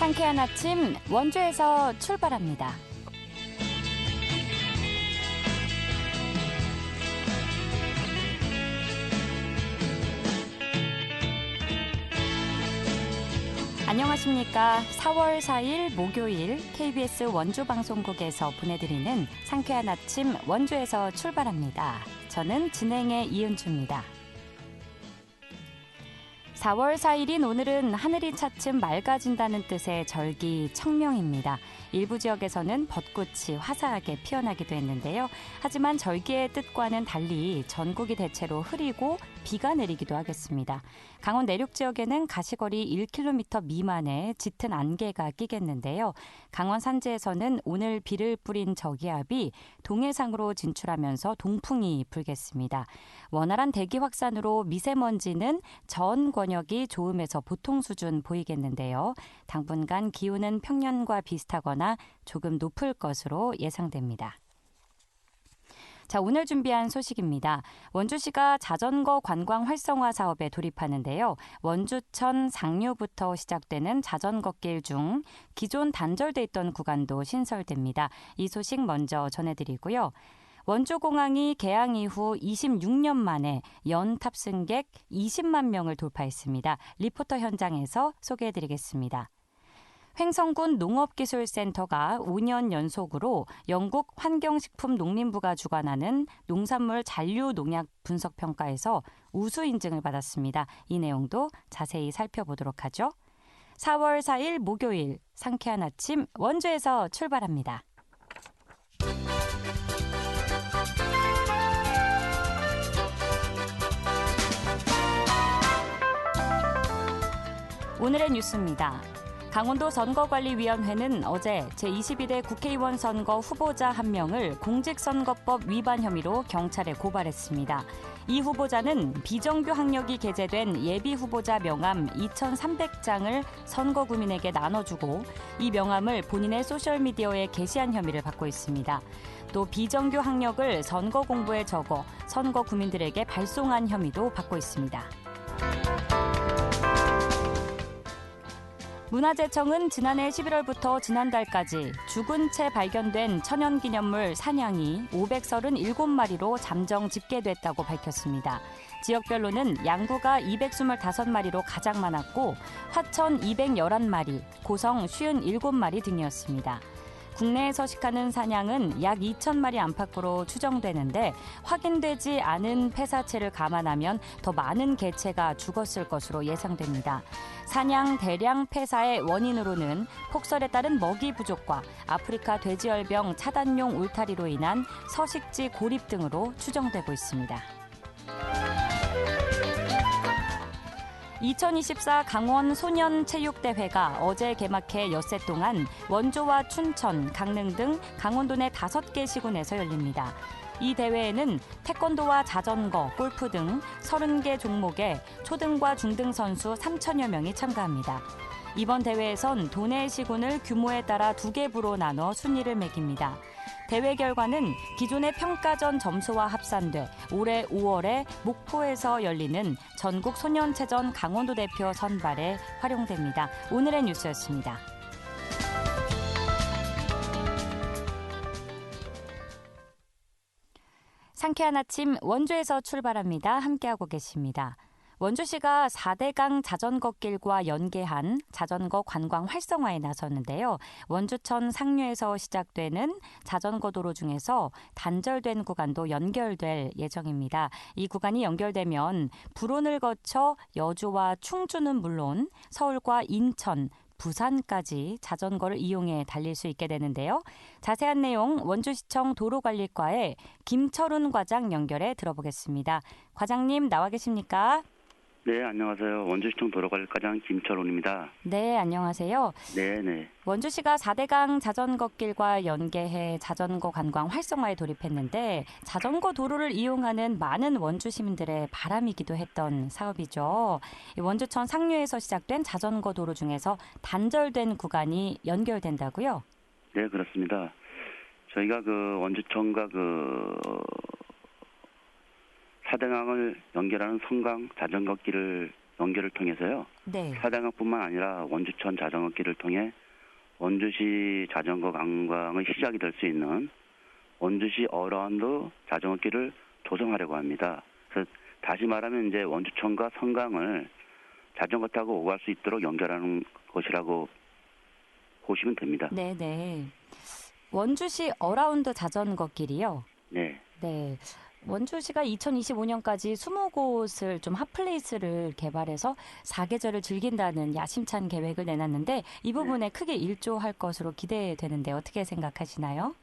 상쾌한 아침 원주에서 출발합니다. 안녕하십니까. 4월 4일 목요일 KBS 원주방송국에서 보내드리는 상쾌한 아침 원주에서 출발합니다. 저는 진행의 이은주입니다. 4월 4일인 오늘은 하늘이 차츰 맑아진다는 뜻의 절기 청명입니다. 일부 지역에서는 벚꽃이 화사하게 피어나기도 했는데요. 하지만 절기의 뜻과는 달리 전국이 대체로 흐리고 비가 내리기도 하겠습니다. 강원 내륙 지역에는 가시거리 1km 미만의 짙은 안개가 끼겠는데요. 강원 산지에서는 오늘 비를 뿌린 저기압이 동해상으로 진출하면서 동풍이 불겠습니다. 원활한 대기 확산으로 미세먼지는 전 권역이 좋음에서 보통 수준 보이겠는데요. 당분간 기온은 평년과 비슷하거나 조금 높을 것으로 예상됩니다. 자, 오늘 준비한 소식입니다. 원주시가 자전거 관광 활성화 사업에 돌입하는데요. 원주천 상류부터 시작되는 자전거길 중 기존 단절돼 있던 구간도 신설됩니다. 이 소식 먼저 전해드리고요. 원주공항이 개항 이후 26년 만에 연 탑승객 20만 명을 돌파했습니다. 리포터 현장에서 소개해드리겠습니다. 횡성군 농업기술센터가 5년 연속으로 영국 환경식품농림부가 주관하는 농산물 잔류 농약 분석평가에서 우수 인증을 받았습니다. 이 내용도 자세히 살펴보도록 하죠. 4월 4일 목요일 상쾌한 아침 원주에서 출발합니다. 오늘의 뉴스입니다. 강원도 선거관리위원회는 어제 제22대 국회의원 선거 후보자 한 명을 공직선거법 위반 혐의로 경찰에 고발했습니다. 이 후보자는 비정규 학력이 게재된 예비후보자 명함 2,300장을 선거구민에게 나눠주고 이 명함을 본인의 소셜미디어에 게시한 혐의를 받고 있습니다. 또 비정규 학력을 선거 공부에 적어 선거구민들에게 발송한 혐의도 받고 있습니다. 문화재청은 지난해 11월부터 지난달까지 죽은 채 발견된 천연기념물 산양이 537마리로 잠정 집계됐다고 밝혔습니다. 지역별로는 양구가 225마리로 가장 많았고 화천 211마리, 고성 57마리 등이었습니다. 국내에 서식하는 산양은 약 2,000마리 안팎으로 추정되는데 확인되지 않은 폐사체를 감안하면 더 많은 개체가 죽었을 것으로 예상됩니다. 산양 대량 폐사의 원인으로는 폭설에 따른 먹이 부족과 아프리카 돼지열병 차단용 울타리로 인한 서식지 고립 등으로 추정되고 있습니다. 2024 강원 소년체육대회가 어제 개막해 엿새 동안 원주와 춘천, 강릉 등 강원도 내 5개 시군에서 열립니다. 이 대회에는 태권도와 자전거, 골프 등 30개 종목에 초등과 중등 선수 3천여 명이 참가합니다. 이번 대회에선 도내 시군을 규모에 따라 2개 부로 나눠 순위를 매깁니다. 대회 결과는 기존의 평가전 점수와 합산돼 올해 5월에 목포에서 열리는 전국 소년체전 강원도 대표 선발에 활용됩니다. 오늘의 뉴스였습니다. 상쾌한 아침 원주에서 출발합니다. 함께하고 계십니다. 원주시가 4대강 자전거길과 연계한 자전거 관광 활성화에 나섰는데요. 원주천 상류에서 시작되는 자전거 도로 중에서 단절된 구간도 연결될 예정입니다. 이 구간이 연결되면 불온을 거쳐 여주와 충주는 물론 서울과 인천, 부산까지 자전거를 이용해 달릴 수 있게 되는데요. 자세한 내용 원주시청 도로관리과의 김철훈 과장 연결해 들어보겠습니다. 과장님 나와 계십니까? 네, 안녕하세요. 원주시청 도로관리과장 김철훈입니다. 네, 안녕하세요. 네. 원주시가 4대강 자전거길과 연계해 자전거 관광 활성화에 돌입했는데 자전거 도로를 이용하는 많은 원주 시민들의 바람이기도 했던 사업이죠. 원주천 상류에서 시작된 자전거 도로 중에서 단절된 구간이 연결된다고요? 네, 그렇습니다. 저희가 원주천과 4대강을 연결하는 성강 자전거길을 연결을 통해서요. 네. 사당역뿐만 아니라 원주천 자전거길을 통해 원주시 자전거 관광의 시작이 될 수 있는 원주시 어라운드 자전거길을 조성하려고 합니다. 그래서 다시 말하면 이제 원주천과 성강을 자전거 타고 오갈 수 있도록 연결하는 것이라고 보시면 됩니다. 네네. 원주시 어라운드 자전거 길이요? 네. 네. 원주시가 2025년까지 20곳을 좀 핫플레이스를 개발해서 사계절을 즐긴다는 야심찬 계획을 내놨는데 이 부분에 크게 일조할 것으로 기대되는데 어떻게 생각하시나요?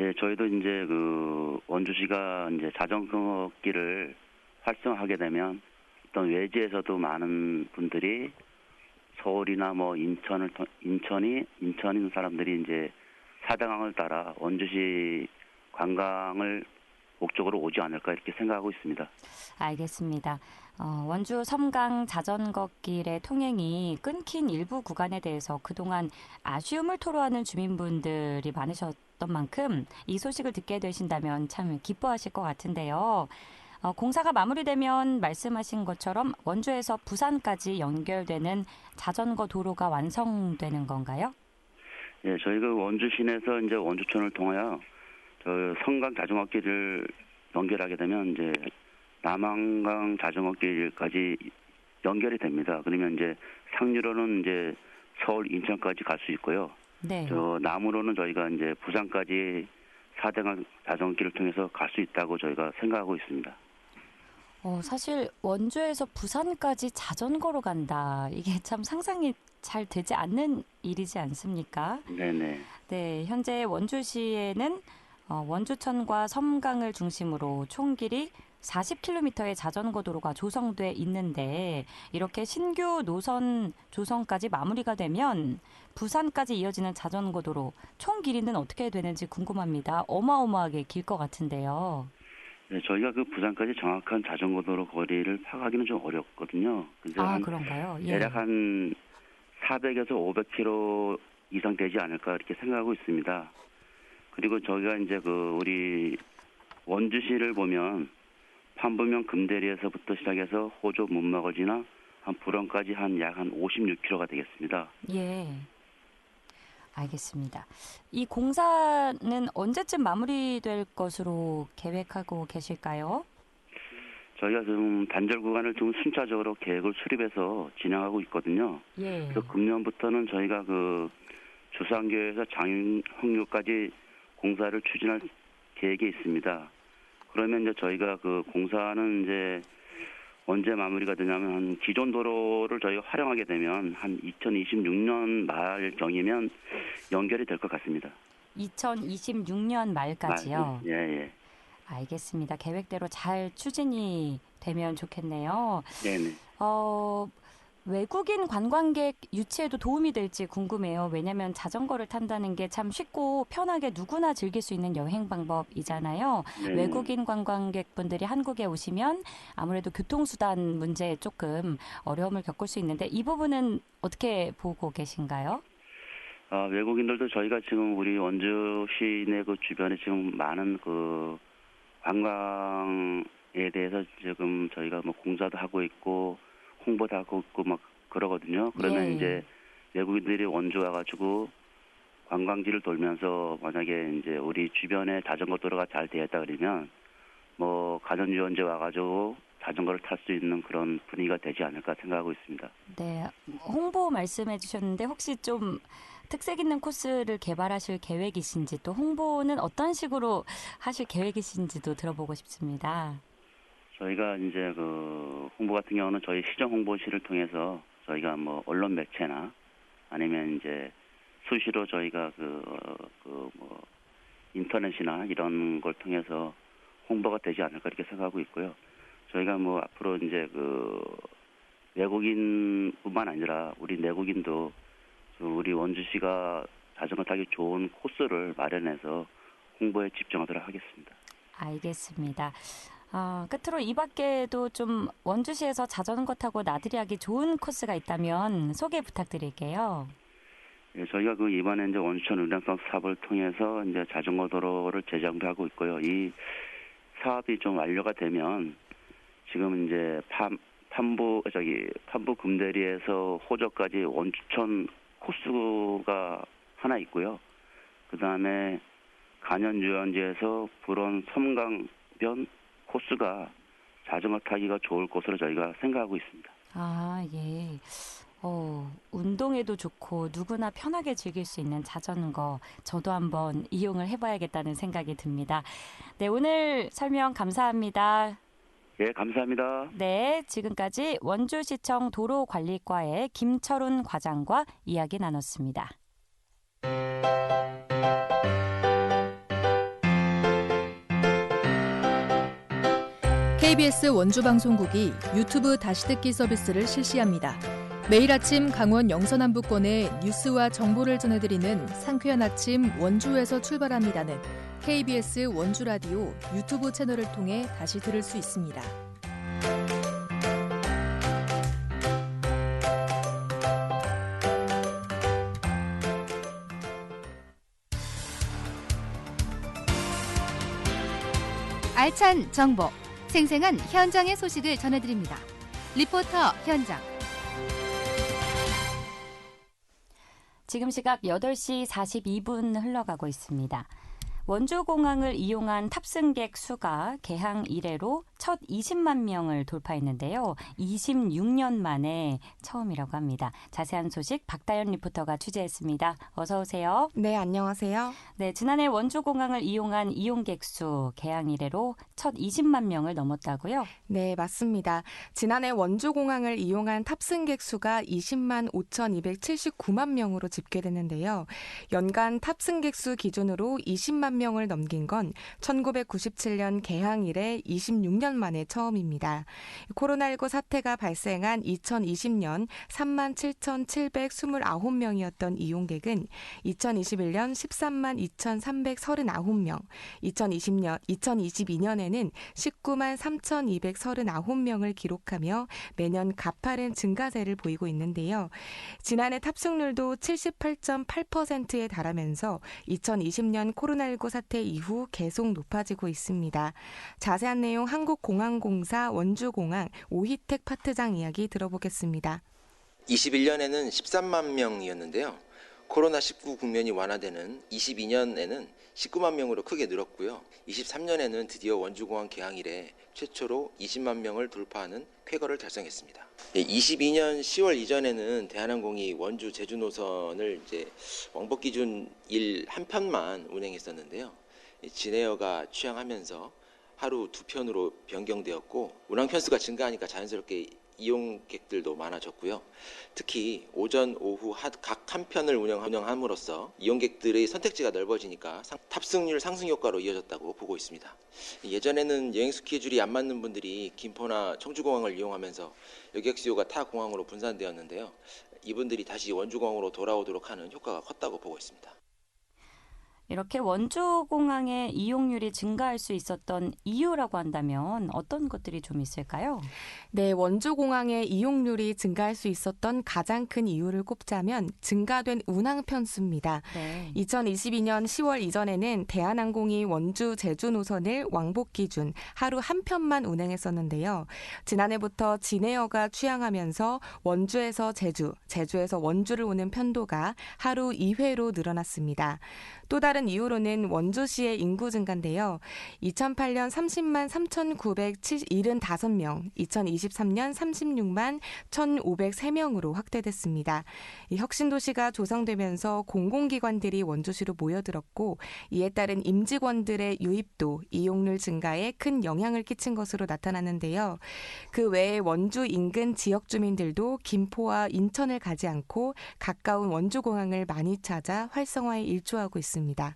예, 저희도 이제 그 원주시가 이제 자전거 길을 활성화하게 되면 어떤 외지에서도 많은 분들이 서울이나 뭐 인천에 있는 사람들이 이제 사당항을 따라 원주시 관광을 목적으로 오지 않을까 이렇게 생각하고 있습니다. 알겠습니다. 원주 섬강 자전거 길의 통행이 끊긴 일부 구간에 대해서 그동안 아쉬움을 토로하는 주민분들이 많으셨던 만큼 이 소식을 듣게 되신다면 참 기뻐하실 것 같은데요. 공사가 마무리되면 말씀하신 것처럼 원주에서 부산까지 연결되는 자전거 도로가 완성되는 건가요? 예, 저희가 원주 시내에서 이제 원주천을 통하여 저 성강 자전거길을 연결하게 되면 이제 남한강 자전거길까지 연결이 됩니다. 그러면 이제 상류로는 이제 서울 인천까지 갈 수 있고요. 네. 저 남으로는 저희가 이제 부산까지 사대강 자전거길을 통해서 갈 수 있다고 저희가 생각하고 있습니다. 사실 원주에서 부산까지 자전거로 간다. 이게 참 상상이 잘 되지 않는 일이지 않습니까? 네네. 네, 현재 원주시에는 원주천과 섬강을 중심으로 총 길이 40km의 자전거 도로가 조성돼 있는데 이렇게 신규 노선 조성까지 마무리가 되면 부산까지 이어지는 자전거 도로 총 길이는 어떻게 되는지 궁금합니다. 어마어마하게 길 것 같은데요. 네, 저희가 그 부산까지 정확한 자전거 도로 거리를 파악하기는 좀 어렵거든요. 그래서 그런가요? 예. 대략 한 400에서 500km 이상 되지 않을까 이렇게 생각하고 있습니다. 그리고 저희가 이제 그 우리 원주시를 보면 판부면 금대리에서부터 시작해서 호조 문마거지나 한 불원까지 약 한 56km가 되겠습니다. 예. 알겠습니다. 이 공사는 언제쯤 마무리될 것으로 계획하고 계실까요? 저희가 지금 단절 구간을 좀 순차적으로 계획을 수립해서 진행하고 있거든요. 예. 그래서 금년부터는 저희가 그 주상교에서 장흥로까지 공사를 추진할 계획이 있습니다. 그러면 이제 저희가 그 공사는 이제 언제 마무리가 되냐면 한 기존 도로를 저희가 활용하게 되면 한 2026년 말경이면 연결이 될 것 같습니다. 2026년 말까지요? 예, 예. 알겠습니다. 계획대로 잘 추진이 되면 좋겠네요. 네네. 외국인 관광객 유치에도 도움이 될지 궁금해요. 왜냐하면 자전거를 탄다는 게 참 쉽고 편하게 누구나 즐길 수 있는 여행 방법이잖아요. 네네. 외국인 관광객분들이 한국에 오시면 아무래도 교통수단 문제에 조금 어려움을 겪을 수 있는데 이 부분은 어떻게 보고 계신가요? 외국인들도 저희가 지금 우리 원주 시내 그 주변에 지금 많은 그 관광에 대해서 지금 저희가 뭐 공사도 하고 있고 홍보도 하고 있고 막 그러거든요. 그러면 예. 이제 외국인들이 원주 와가지고 관광지를 돌면서 만약에 이제 우리 주변에 자전거 도로가 잘 되어 있다 그러면 뭐 가전유원지 와가지고 자전거를 탈 수 있는 그런 분위기가 되지 않을까 생각하고 있습니다. 네, 홍보 말씀해 주셨는데 혹시 좀 특색 있는 코스를 개발하실 계획이신지 또 홍보는 어떤 식으로 하실 계획이신지도 들어보고 싶습니다. 저희가 이제 그 홍보 같은 경우는 저희 시정 홍보실을 통해서 저희가 뭐 언론 매체나 아니면 이제 수시로 저희가 뭐 인터넷이나 이런 걸 통해서 홍보가 되지 않을까 이렇게 생각하고 있고요. 저희가 뭐 앞으로 이제 그 외국인뿐만 아니라 우리 내국인도 우리 원주시가 자전거 타기 좋은 코스를 마련해서 홍보에 집중하도록 하겠습니다. 알겠습니다. 끝으로 이 밖에도 좀 원주시에서 자전거 타고 나들이 하기 좋은 코스가 있다면 소개 부탁드릴게요. 예, 저희가 그 이번에 이제 원주천 르네상스 사업을 통해서 이제 자전거 도로를 재정도 하고 있고요. 이 사업이 좀 완료가 되면 지금 이제 판부 금대리에서 호저까지 원주천 코스가 하나 있고요. 그 다음에 간현유원지에서 불원 섬강변 코스가 자전거 타기가 좋을 것으로 저희가 생각하고 있습니다. 아, 예. 운동에도 좋고 누구나 편하게 즐길 수 있는 자전거 저도 한번 이용을 해봐야겠다는 생각이 듭니다. 네, 오늘 설명 감사합니다. 예, 감사합니다. 네, 지금까지 원주시청 도로관리과의 김철훈 과장과 이야기 나눴습니다. KBS 원주방송국이 유튜브 다시 듣기 서비스를 실시합니다. 매일 아침 강원 영서남부권의 뉴스와 정보를 전해드리는 상쾌한 아침 원주에서 출발합니다는 KBS 원주라디오 유튜브 채널을 통해 다시 들을 수 있습니다. 알찬 정보, 생생한 현장의 소식을 전해드립니다. 리포터 현장. 지금 시각 8시 42분 흘러가고 있습니다. 원주공항을 이용한 탑승객 수가 개항 이래로 첫 20만 명을 돌파했는데요. 26년 만에 처음이라고 합니다. 자세한 소식 박다연 리포터가 취재했습니다. 어서 오세요. 네, 안녕하세요. 네, 지난해 원주공항을 이용한 이용객 수 개항 이래로 첫 20만 명을 넘었다고요? 네, 맞습니다. 지난해 원주공항을 이용한 탑승객 수가 20만 5,279만 명으로 집계됐는데요. 연간 탑승객 수 기준으로 20만 명을 넘긴 건 1997년 개항 이래 26년 만에 처음입니다. 코로나19 사태가 발생한 2020년 3만 7,729명이었던 이용객은 2021년 13만 2,339명, 2022년에는 19만 3,239명을 기록하며 매년 가파른 증가세를 보이고 있는데요. 지난해 탑승률도 78.8%에 달하면서 2020년 코로나19 사태 이후 계속 높아지고 있습니다. 자세한 내용 한국공항공사 원주공항 오희택 파트장 이야기 들어보겠습니다. 21년에는 13만 명이었는데요. 코로나19 국면이 완화되는 22년에는 19만 명으로 크게 늘었고요. 23년에는 드디어 원주공항 개항 이래 최초로 20만 명을 돌파하는 쾌거를 달성했습니다. 22년 10월 이전에는 대한항공이 원주 제주 노선을 왕복 기준 일 한 편만 운행했었는데요. 진에어가 취항하면서 하루 두 편으로 변경되었고 운항 편수가 증가하니까 자연스럽게 이용객들도 많아졌고요. 특히 오전, 오후 각 한 편을 운영함으로써 이용객들의 선택지가 넓어지니까 탑승률 상승 효과로 이어졌다고 보고 있습니다. 예전에는 여행 스케줄이 안 맞는 분들이 김포나 청주공항을 이용하면서 여객 수요가 타 공항으로 분산되었는데요. 이분들이 다시 원주공항으로 돌아오도록 하는 효과가 컸다고 보고 있습니다. 이렇게 원주공항의 이용률이 증가할 수 있었던 이유라고 한다면 어떤 것들이 좀 있을까요? 네, 원주공항의 이용률이 증가할 수 있었던 가장 큰 이유를 꼽자면 증가된 운항 편수입니다. 네. 2022년 10월 이전에는 대한항공이 원주 제주 노선을 왕복 기준 하루 한 편만 운행했었는데요. 지난해부터 진에어가 취항하면서 원주에서 제주, 제주에서 원주를 오는 편도가 하루 2회로 늘어났습니다. 또 다른 이유로는 원주시의 인구 증가인데요. 2008년 30만 3,975명, 2023년 36만 1,503명으로 확대됐습니다. 이 혁신도시가 조성되면서 공공기관들이 원주시로 모여들었고 이에 따른 임직원들의 유입도, 이용률 증가에 큰 영향을 끼친 것으로 나타났는데요. 그 외에 원주 인근 지역 주민들도 김포와 인천을 가지 않고 가까운 원주공항을 많이 찾아 활성화에 일조하고 있습니다.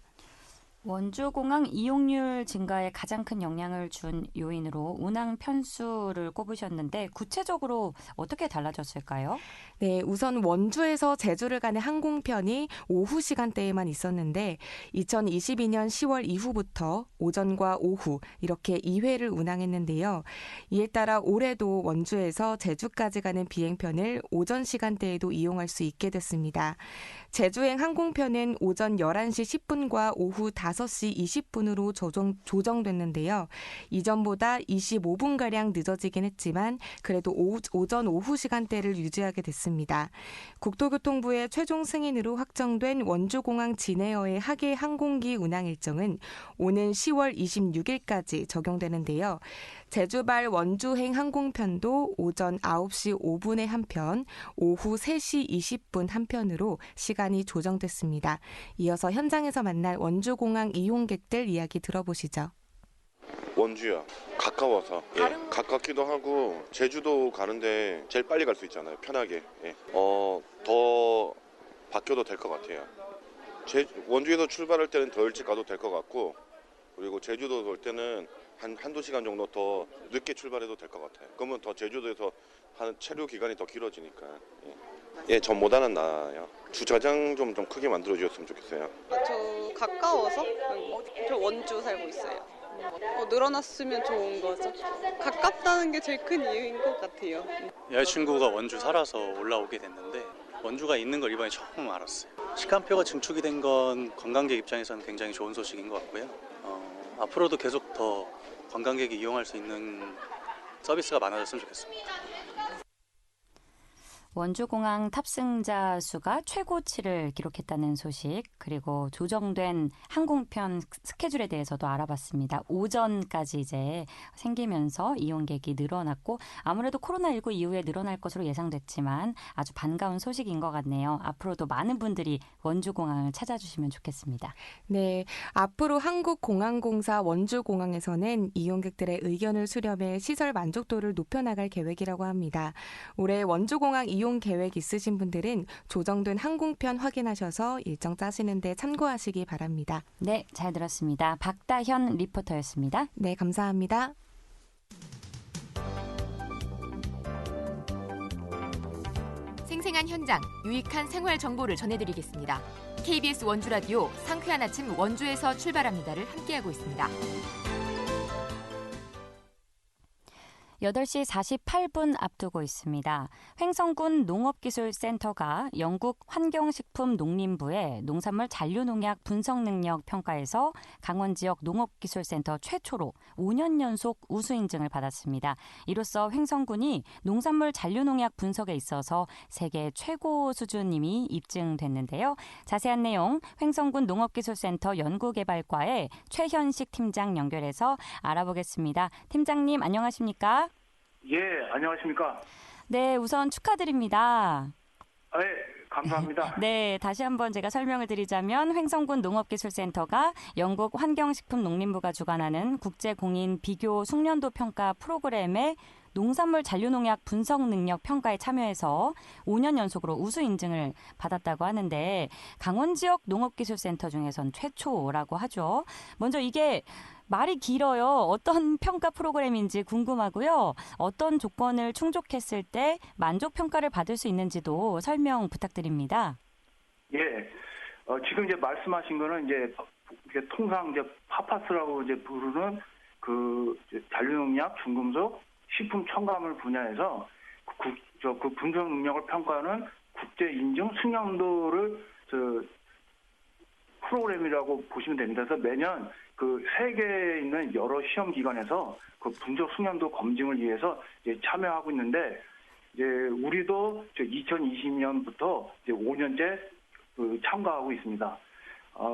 원주공항 이용률 증가에 가장 큰 영향을 준 요인으로 운항 편수를 꼽으셨는데 구체적으로 어떻게 달라졌을까요? 네, 우선 원주에서 제주를 가는 항공편이 오후 시간대에만 있었는데 2022년 10월 이후부터 오전과 오후 이렇게 2회를 운항했는데요. 이에 따라 올해도 원주에서 제주까지 가는 비행편을 오전 시간대에도 이용할 수 있게 됐습니다. 제주행 항공편은 오전 11시 10분과 오후 5시 5시 20분으로 조정됐는데요. 이전보다 25분가량 늦어지긴 했지만 그래도 오전 오후 시간대를 유지하게 됐습니다. 국토교통부의 최종 승인으로 확정된 원주공항 진에어의 하계 항공기 운항 일정은 오는 10월 26일까지 적용되는데요. 제주발 원주행 항공편도 오전 9시 5분에 한 편, 오후 3시 20분 한 편으로 시간이 조정됐습니다. 이어서 현장에서 만날 원주공항 이용객들 이야기 들어보시죠. 원주요. 가까워서. 가깝기도 하고 제주도 가는데 제일 빨리 갈 수 있잖아요. 편하게. 더 바뀌어도 될 것 같아요. 원주에서 출발할 때는 더 일찍 가도 될 것 같고, 그리고 제주도 올 때는 한두 시간 정도 더 늦게 출발해도 될 것 같아요. 그러면 더 제주도에서 체류 기간이 더 길어지니까. 전보다는 나아요. 주차장 좀 크게 만들어 주셨으면 좋겠어요. 저 가까워서 저 원주 살고 있어요. 늘어났으면 좋은 거죠. 가깝다는 게 제일 큰 이유인 것 같아요. 여자친구가 원주 살아서 올라오게 됐는데 원주가 있는 걸 이번에 처음 알았어요. 시간표가 증축이 된 건 관광객 입장에서는 굉장히 좋은 소식인 것 같고요. 앞으로도 계속 더 관광객이 이용할 수 있는 서비스가 많아졌으면 좋겠습니다. 원주공항 탑승자 수가 최고치를 기록했다는 소식, 그리고 조정된 항공편 스케줄에 대해서도 알아봤습니다. 오전까지 이제 생기면서 이용객이 늘어났고 아무래도 코로나19 이후에 늘어날 것으로 예상됐지만 아주 반가운 소식인 것 같네요. 앞으로도 많은 분들이 원주공항을 찾아주시면 좋겠습니다. 네, 앞으로 한국공항공사 원주공항에서는 이용객들의 의견을 수렴해 시설 만족도를 높여나갈 계획이라고 합니다. 올해 원주공항 이용 계획 있으신 분들은 조정된 항공편 확인하셔서 일정 짜시는 데 참고하시기 바랍니다. 네, 잘 들었습니다. 박다현 리포터였습니다. 네, 감사합니다. 생생한 현장, 유익한 생활 정보를 전해드리겠습니다. KBS 원주라디오 상쾌한 아침 원주에서 출발합니다를 함께하고 있습니다. 8시 48분 앞두고 있습니다. 횡성군 농업기술센터가 영국 환경식품농림부의 농산물 잔류농약 분석 능력 평가에서 강원 지역 농업기술센터 최초로 5년 연속 우수 인증을 받았습니다. 이로써 횡성군이 농산물 잔류농약 분석에 있어서 세계 최고 수준임이 입증됐는데요. 자세한 내용 횡성군 농업기술센터 연구개발과의 최현식 팀장 연결해서 알아보겠습니다. 팀장님 안녕하십니까? 예, 안녕하십니까? 네, 우선 축하드립니다. 네, 감사합니다. 네, 다시 한번 제가 설명을 드리자면 횡성군 농업기술센터가 영국 환경식품농림부가 주관하는 국제공인 비교 숙련도 평가 프로그램의 농산물 잔류농약 분석 능력 평가에 참여해서 5년 연속으로 우수 인증을 받았다고 하는데 강원 지역 농업기술센터 중에선 최초라고 하죠. 먼저 이게 말이 길어요. 어떤 평가 프로그램인지 궁금하고요. 어떤 조건을 충족했을 때 만족 평가를 받을 수 있는지도 설명 부탁드립니다. 예, 지금 이제 말씀하신 거는 이제 통상 이제 파파스라고 이제 부르는 그 잔류농약, 중금속, 식품 첨가물 분야에서 그 분석 능력을 평가하는 국제 인증 숙련도를 프로그램이라고 보시면 됩니다. 그래서 매년 그 세계에 있는 여러 시험 기관에서 그 분석 숙련도 검증을 위해서 이제 참여하고 있는데 이제 우리도 2020년부터 이제 5년째 참가하고 있습니다.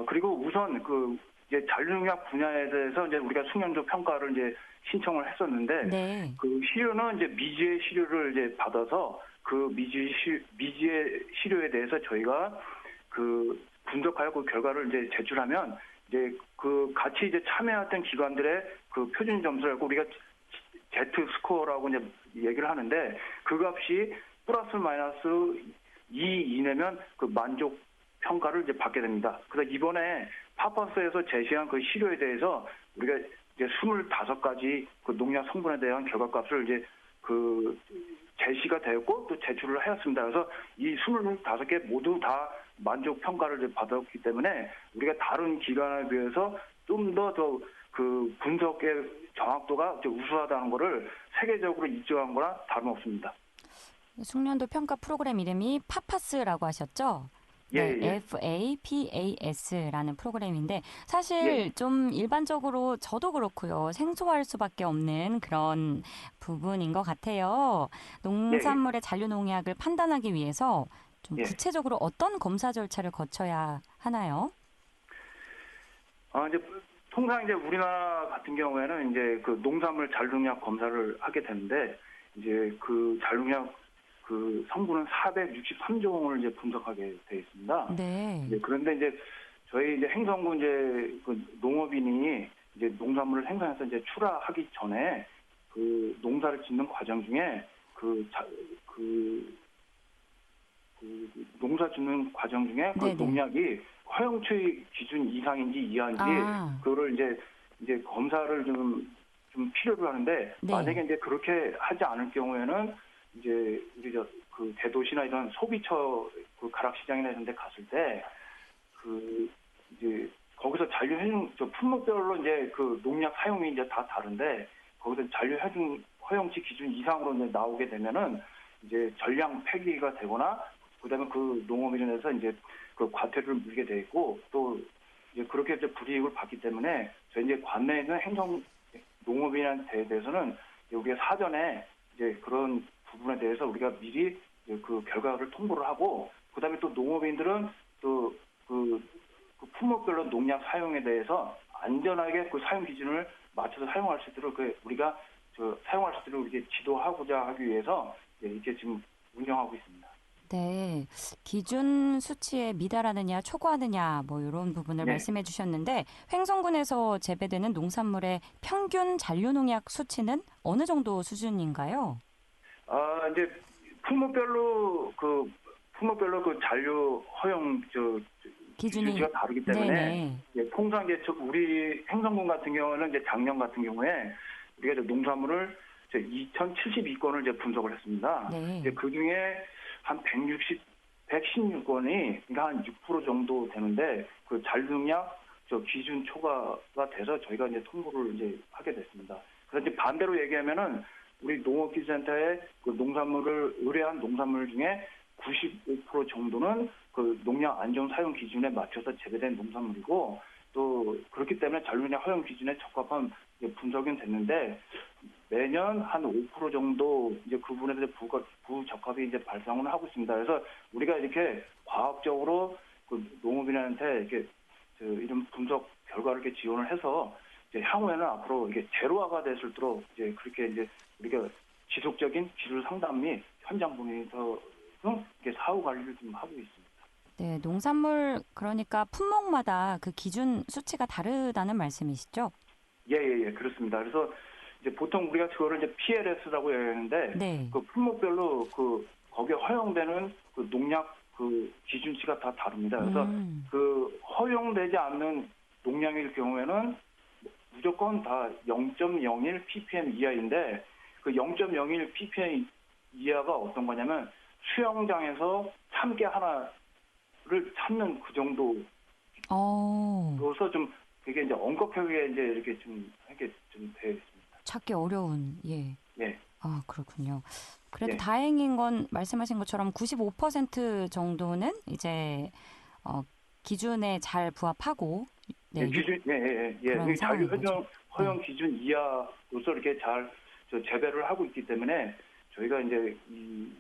그리고 우선 그 이제 잔류농약 분야에 대해서 이제 우리가 숙련도 평가를 이제 신청을 했었는데 네. 그 시료는 이제 미지의 시료를 이제 받아서 그 미지의 시료에 대해서 저희가 그 분석하여 그 결과를 이제 제출하면 이제 그 같이 이제 참여했던 기관들의 그 표준 점수를 갖고 우리가 Z 스코어라고 이제 얘기를 하는데 그 값이 플러스 마이너스 2 이내면 그 만족 평가를 이제 받게 됩니다. 그래서 이번에 파파스에서 제시한 그 시료에 대해서 우리가 이제 25가지 그 농약 성분에 대한 결과값을 이제 그 제시가 되었고 또 제출을 하였습니다. 그래서 이 25개 모두 다 만족 평가를 이제 받았기 때문에 우리가 다른 기관에 비해서 좀 더 그 분석의 정확도가 이제 우수하다는 것을 세계적으로 인정한 거나 다름없습니다. 숙련도 평가 프로그램 이름이 파파스라고 하셨죠? 예, 네, 예. FAPAS라는 프로그램인데 사실 예. 좀 일반적으로 저도 그렇고요. 생소할 수밖에 없는 그런 부분인 것 같아요. 농산물의 잔류 농약을 판단하기 위해서 좀 예. 구체적으로 어떤 검사 절차를 거쳐야 하나요? 이제 통상 이제 우리나라 같은 경우에는 이제 그 농산물 잔류농약 검사를 하게 되는데 이제 그 잔류농약 그 성분은 463종을 이제 분석하게 돼 있습니다. 네. 이제 그런데 이제 저희 이제 행성군 이제 그 농업인이 이제 농산물을 생산해서 이제 출하하기 전에 그 농사를 짓는 과정 중에 그 농사 짓는 과정 중에 그 네네. 농약이 허용치의 기준 이상인지 이하인지 그거를 이제 검사를 좀 필요로 하는데 네. 만약에 이제 그렇게 하지 않을 경우에는 이제 우리 그 대도시나 이런 소비처 그 가락시장이나 이런 데 갔을 때 그 이제 거기서 잔류해준 품목별로 이제 그 농약 사용이 이제 다 다른데 거기서 잔류해준 허용치 기준 이상으로 이제 나오게 되면은 이제 전량 폐기가 되거나 그다음에 그 농업인에서 이제 그 과태료를 물게 돼 있고 또 이제 그렇게 이제 불이익을 받기 때문에 저희 이제 관내에 있는 행정 농업인한테 대해서는 우리가 사전에 이제 그런 부분에 대해서 우리가 미리 이제 그 결과를 통보를 하고 그다음에 또 농업인들은 또 그 품목별로 농약 사용에 대해서 안전하게 그 사용 기준을 맞춰서 사용할 수 있도록 우리가 사용할 수 있도록 이렇게 지도하고자 하기 위해서 이렇게 지금 운영하고 있습니다. 네, 기준 수치에 미달하느냐 초과하느냐 뭐 이런 부분을 네. 말씀해 주셨는데 횡성군에서 재배되는 농산물의 평균 잔류 농약 수치는 어느 정도 수준인가요? 이제 품목별로 그 잔류 허용 기준치가 다르기 때문에 통상 이제 우리 행성군 같은 경우는 이제 작년 같은 경우에 우리가 이제 농산물을 2,072건을 이제 분석을 했습니다. 네. 이제 그 중에 한 116건이 그러니까 한 6% 정도 되는데 그 잔류농약 기준 초과가 돼서 저희가 이제 통보를 이제 하게 됐습니다. 그래서 이제 반대로 얘기하면은 우리 농업기술센터에 그 농산물을 의뢰한 농산물 중에 95% 정도는 그 농약 안전 사용 기준에 맞춰서 재배된 농산물이고 또 그렇기 때문에 잔류농약 허용 기준에 적합한 분석은 됐는데 매년 한 5% 정도 이제 그 부분에 대해서 부적합이 이제 발생을 하고 있습니다. 그래서 우리가 이렇게 과학적으로 그 농업인한테 이렇게 이런 분석 결과를 이렇게 지원을 해서 이제 향후에는 앞으로 이게 제로화가 될 수 있도록 이제 그렇게 이제 우리가 지속적인 기술 상담 및 현장 분위기에서 이렇게 사후 관리를 좀 하고 있습니다. 네, 농산물 그러니까 품목마다 그 기준 수치가 다르다는 말씀이시죠? 예, 그렇습니다. 그래서 이제 보통 우리가 그거를 이제 PLS라고 얘기하는데 그 품목별로 그 거기에 허용되는 그 농약 그 기준치가 다 다릅니다. 그래서 그 허용되지 않는 농약일 경우에는 무조건 다 0.01 ppm 이하인데 그 0.01 ppm 이하가 어떤 거냐면 수영장에서 참깨 하나를 참는 그 정도. 그래서 좀 되게 이제 엄격하게 이제 이렇게 좀 되어 있습니다. 찾기 어려운 예. 아 그렇군요. 그래도 예. 다행인 건 말씀하신 것처럼 95% 정도는 이제 기준에 잘 부합하고 기준 잔류 허용 기준 이하로서 이렇게 잘 재배를 하고 있기 때문에 저희가 이제 이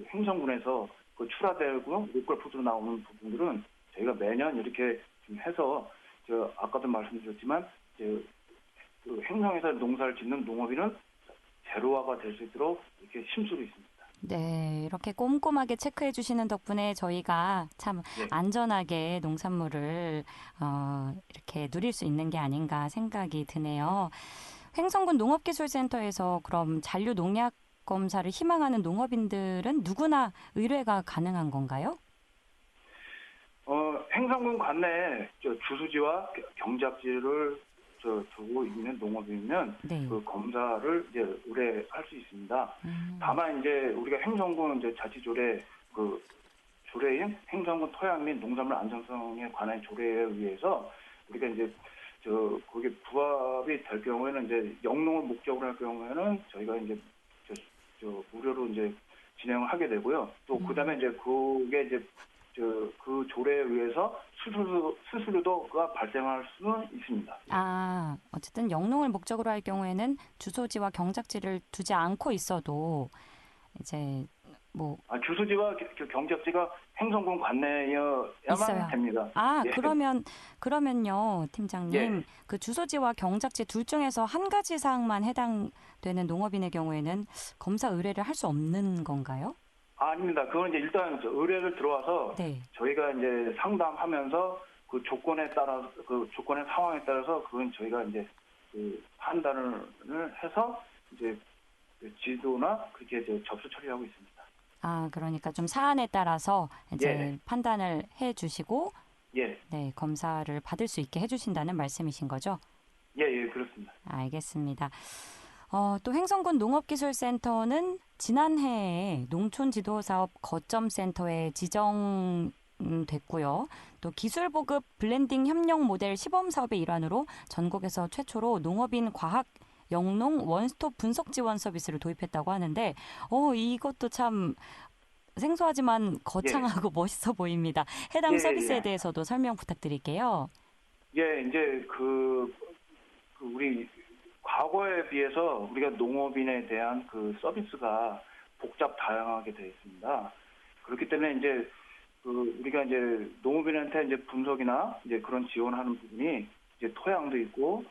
행성군에서 그 출하되고 로컬 푸드로 나오는 부분들은 저희가 매년 이렇게 좀 해서 아까도 말씀드렸지만 그 행성에서 농사를 짓는 농업인은 제로화가 될 수 있도록 이렇게 심수로 있습니다. 네, 이렇게 꼼꼼하게 체크해 주시는 덕분에 저희가 참 안전하게 농산물을 이렇게 누릴 수 있는 게 아닌가 생각이 드네요. 횡성군 농업기술센터에서 그럼 잔류 농약 검사를 희망하는 농업인들은 누구나 의뢰가 가능한 건가요? 행성군 관내에 주소지와 경작지를 두고 있는 농업이면 그 검사를 이제 의뢰할 수 있습니다. 다만 이제 우리가 행성군 이제 자치조례 그 조례인 행성군 토양 및 농산물 안전성에 관한 조례에 의해서 우리가 이제 거기에 부합이 될 경우에는 이제 영농을 목적으로 할 경우에는 저희가 이제 무료로 이제 진행을 하게 되고요. 또 그다음에 이제 그게 이제 그 조례에 의해서 수수료가 발생할 수는 있습니다. 어쨌든 영농을 목적으로 할 경우에는 주소지와 경작지를 두지 않고 있어도 이제 주소지와 경작지가 행성군 관내여야만 있어요. 됩니다. 예. 그러면요, 팀장님, 예. 그 주소지와 경작지 둘 중에서 한 가지 사항만 해당되는 농업인의 경우에는 검사 의뢰를 할 수 없는 건가요? 아닙니다. 그건 이제 일단 의뢰를 들어와서 네. 저희가 이제 상담하면서 그 조건에 따라 그 조건의 상황에 따라서 그건 저희가 이제 그 판단을 해서 이제 지도나 그렇게 이제 접수 처리하고 있습니다. 그러니까 좀 사안에 따라서 이제 예. 판단을 해주시고, 예. 네, 검사를 받을 수 있게 해주신다는 말씀이신 거죠? 예, 그렇습니다. 알겠습니다. 또 행성군 농업기술센터는 지난해에 농촌지도사업 거점센터에 지정됐고요. 또 기술보급 블렌딩 협력 모델 시범사업의 일환으로 전국에서 최초로 농업인 과학 영농 원스톱 분석 지원 서비스를 도입했다고 하는데 이것도 참 생소하지만 거창하고 멋있어 보입니다. 해당 서비스에 대해서도 설명 부탁드릴게요. 예, 이제 우리 과거에 비해서 우리가 농업인에 대한 그 서비스가 복잡 다양하게 되어 있습니다. 그렇기 때문에 이제 우리가 이제 농업인한테 이제 분석이나 이제 그런 지원하는 부분이 이제 토양도 있고,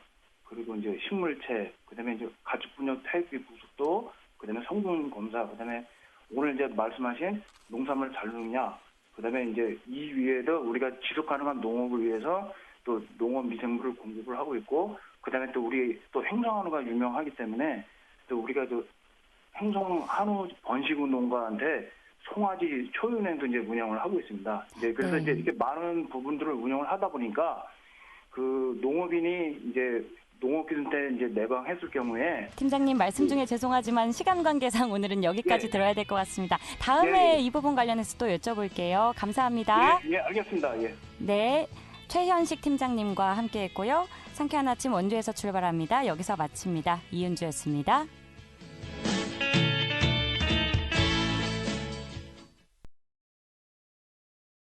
그리고 이제 식물체, 그다음에 이제 가축 분석 타입비 부속도, 그다음에 성분 검사, 그다음에 오늘 이제 말씀하신 농산물 잘 누느냐, 그다음에 이제 이 위에도 우리가 지속 가능한 농업을 위해서 또 농업 미생물을 공급을 하고 있고, 그다음에 또 우리 또 행성 한우가 유명하기 때문에 또 우리가 또 행성 한우 번식우 농가한테 송아지 초윤행도 이제 운영을 하고 있습니다. 이제 그래서 이제 이렇게 많은 부분들을 운영을 하다 보니까 그 농업인이 이제 농업기술센터에 이제 내방했을 경우에 팀장님 말씀 중에 죄송하지만 시간 관계상 오늘은 여기까지 들어야 될 것 같습니다. 다음에 이 부분 관련해서 또 여쭤볼게요. 감사합니다. 예, 알겠습니다. 예. 네, 최현식 팀장님과 함께했고요. 상쾌한 아침 원주에서 출발합니다. 여기서 마칩니다. 이은주였습니다.